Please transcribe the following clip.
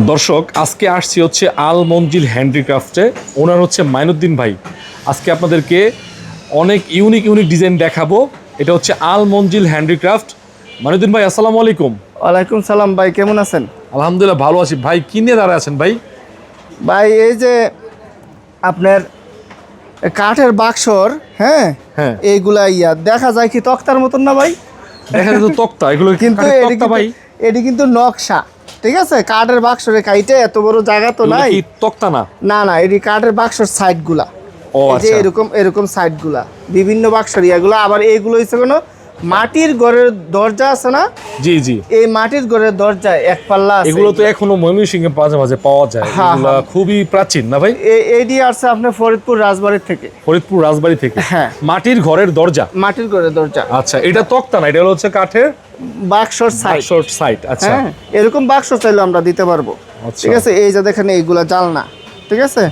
দর্শক আজকে আসছি হচ্ছে আল মঞ্জিল হ্যান্ডিক্রাফটে। ওনার হচ্ছে মাইনুদ্দিন ভাই। আজকে আপনাদেরকে অনেক ইউনিক ডিজাইন দেখাবো। এটা হচ্ছে আল মঞ্জিল হ্যান্ডিক্রাফট। মাইনুদ্দিন ভাই আসসালামু আলাইকুম। ওয়ালাইকুম সালাম ভাই, কেমন আছেন? আলহামদুলিল্লাহ ভালো আছি ভাই। কি নিয়ে দাঁড়ায় আছেন ভাই? ভাই এই যে আপনার কাঠের বাক্সর, হ্যাঁ হ্যাঁ এইগুলা দেখা যায় কি তক্তার মতন না ভাই? দেখা যায় তো তক্তা, এগুলো কিন্তু কাঠের তক্তা ভাই? এটি কিন্তু নকশা, ঠিক আছে? কাঠের বাক্সরে কাইটে এত বড় জায়গা তো এগুলো নাই। কি তক্তা না? না না, এটি কাঠের বাক্সর সাইড গুলা। ও এই যে আচ্ছা। এরকম সাইড গুলা বিভিন্ন বাক্সর ইয়াগুলো। আবার এইগুলো হচ্ছে কোনো মাটির ঘরের দরজা আছে না, জি জি। এই মাটির ঘরের দরজায় এক পাল্লা আছে। এগুলো তো এখনো ময়মনসিংহে মাঝে মাঝে পাওয়া যায়। হ্যাঁ, এগুলো হ্যাঁ। খুবই প্রাচীন না ভাই? এডি আসছে আপনার ফরিদপুর রাজবাড়ির থেকে। ফরিদপুর রাজবাড়ি থেকে? হ্যাঁ। মাটির ঘরের দরজা? মাটির ঘরের দরজা। আচ্ছা, এটা তক্তা না, এটা হচ্ছে কাঠের বাক্সর সাইড। Short side. আচ্ছা হ্যাঁ, এরকম বাক্স চাইলে আমরা দিতে পারবো। আচ্ছা। ঠিক আছে, এই যে দেখেন এইগুলা জালনা, ঠিক আছে?